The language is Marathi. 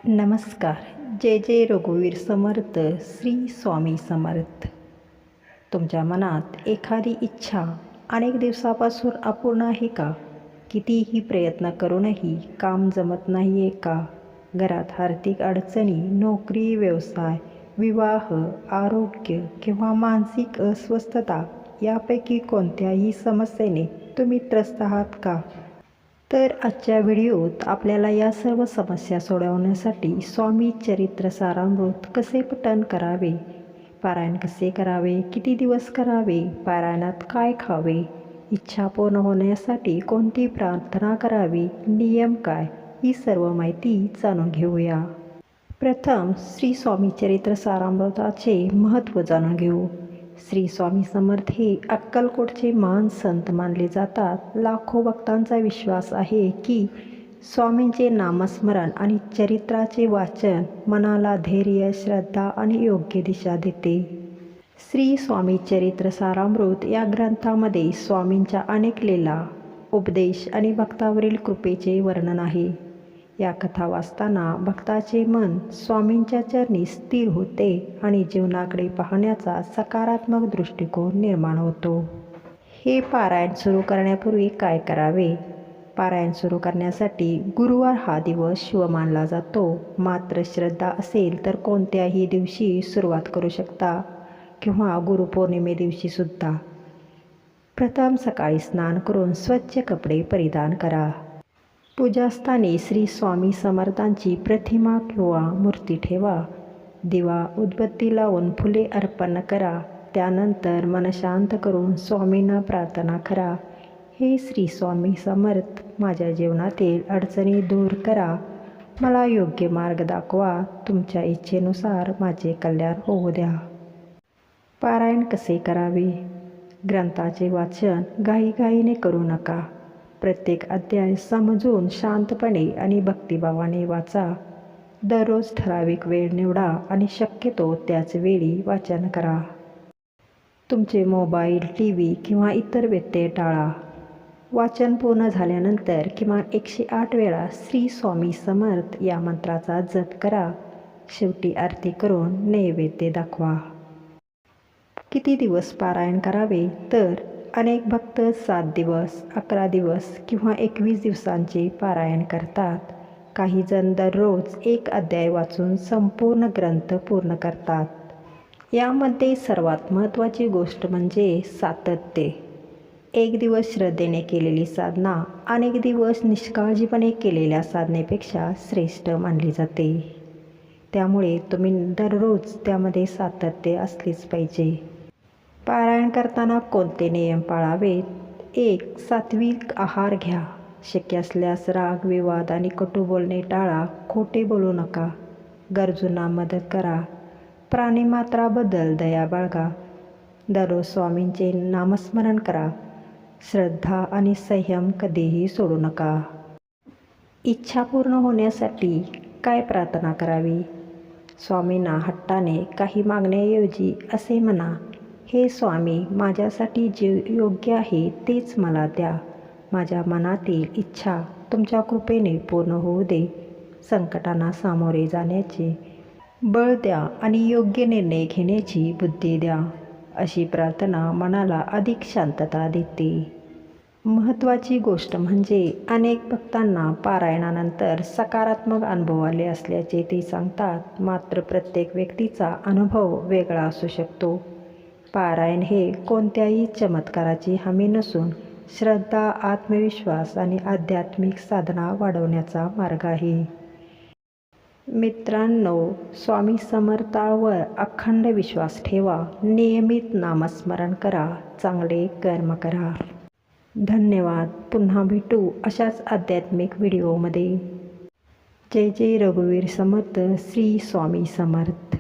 नमस्कार. जय जय रघुवीर समर्थ. श्री स्वामी समर्थ. तुमच्या मनात एखादी इच्छा अनेक दिवसापासून अपूर्ण आहे का? कितीही प्रयत्न करूनही काम जमत नाही आहे का? घरात आर्थिक अडचणी, नोकरी, व्यवसाय, विवाह, आरोग्य किंवा मानसिक अस्वस्थता यापैकी कोणत्याही समस्येने तुम्ही त्रस्त आहात का? तर आजच्या व्हिडिओत आपल्याला या सर्व समस्या सोडवण्यासाठी स्वामी चरित्र सारामृत कसे पठण करावे, पारायण कसे करावे, किती दिवस करावे, पारायणात काय खावे, इच्छा पूर्ण होण्यासाठी कोणती प्रार्थना करावी, नियम काय, ही सर्व माहिती जाणून घेऊया. प्रथम श्री स्वामी चरित्र सारामृताचे महत्त्व जाणून घेऊ. श्री स्वामी समर्थ हे अक्कलकोटचे महान संत मानले जातात. लाखो भक्तांचा विश्वास आहे की स्वामींचे नामस्मरण आणि चरित्राचे वाचन मनाला धैर्य, श्रद्धा आणि योग्य दिशा देते. श्री स्वामी चरित्र सारामृत या ग्रंथामध्ये स्वामींच्या अनेक लीला, उपदेश आणि भक्तावरील कृपेचे वर्णन आहे. या कथा वाचताना भक्ताचे मन स्वामींच्या चरणी स्थिर होते आणि जीवनाकडे पाहण्याचा सकारात्मक दृष्टिकोन निर्माण होतो. हे पारायण सुरू करण्यापूर्वी काय करावे? पारायण सुरू करण्यासाठी गुरुवार हा दिवस शुभ मानला जातो. मात्र श्रद्धा असेल तर कोणत्याही दिवशी सुरुवात करू शकता किंवा गुरुपौर्णिमे दिवशी सुद्धा. प्रथम सकाळी स्नान करून स्वच्छ कपडे परिधान करा. पूजास्थानी श्री स्वामी समर्थांची प्रतिमा किंवा मूर्ती ठेवा. दिवा, उदबत्ती लावून फुले अर्पण करा. त्यानंतर मन शांत करून स्वामींना प्रार्थना करा. हे श्री स्वामी समर्थ, माझ्या जीवनातील अडचणी दूर करा. मला योग्य मार्ग दाखवा. तुमच्या इच्छेनुसार माझे कल्याण होऊ द्या. पारायण कसे करावे? ग्रंथाचे वाचन घाईघाईने करू नका. प्रत्येक अध्याय समजून शांतपणे आणि भक्तिभावाने वाचा. दररोज ठराविक वेळ निवडा आणि शक्यतो त्याच वेळी वाचन करा. तुमचे मोबाईल, टी.व्ही. किंवा इतर व्यत्यय टाळा. वाचन पूर्ण झाल्यानंतर किमान 108 वेळा श्री स्वामी समर्थ या मंत्राचा जप करा. शेवटी आरती करून नैवेद्य दाखवा. किती दिवस पारायण करावे? तर अनेक भक्त 7 दिवस, 11 दिवस किंवा 21 दिवसांचे पारायण करतात. काही जण दररोज एक अध्याय वाचून संपूर्ण ग्रंथ पूर्ण करतात. यामध्ये सर्वात महत्त्वाची गोष्ट म्हणजे सातत्य. एक दिवस श्रद्धेने केलेली साधना अनेक दिवस निष्काळजीपणे केलेल्या साधनेपेक्षा श्रेष्ठ मानली जाते. त्यामुळे तुम्ही दररोज त्यामध्ये सातत्य असलेच पाहिजे. पारायण करताना कोणते नियम पाळावेत? 1. सात्विक आहार घ्या. शक्य असल्यास राग, विवाद आणि कटू बोलणे टाळा. खोटे बोलू नका. गरजूंना मदत करा. प्राणीमात्राबद्दल दया बाळगा. दररोज स्वामींचे नामस्मरण करा. श्रद्धा आणि संयम कधीही सोडू नका. इच्छा पूर्ण होण्यासाठी काय प्रार्थना करावी? स्वामींना हट्टाने काही मागण्याऐवजी असे म्हणा, हे स्वामी, माझ्यासाठी जे योग्य आहे तेच मला द्या. माझ्या मनातील इच्छा तुमच्या कृपेने पूर्ण होऊ दे. संकटांना सामोरे जाण्याचे बळ द्या आणि योग्य निर्णय घेण्याची बुद्धी द्या. अशी प्रार्थना मनाला अधिक शांतता देते. महत्त्वाची गोष्ट म्हणजे अनेक भक्तांना पारायणानंतर सकारात्मक अनुभव आले असल्याचे ते सांगतात. मात्र प्रत्येक व्यक्तीचा अनुभव वेगळा असू शकतो. पारायण हे कोणत्याही चमत्काराची हमी नसून श्रद्धा, आत्मविश्वास आणि आध्यात्मिक साधना वाढवण्याचा मार्ग आहे. मित्रांनो, स्वामी समर्थावर अखंड विश्वास ठेवा. नियमित नामस्मरण करा. चांगले कर्म करा. धन्यवाद. पुन्हा भेटू अशाच आध्यात्मिक व्हिडिओमध्ये. जय जय रघुवीर समर्थ. श्री स्वामी समर्थ.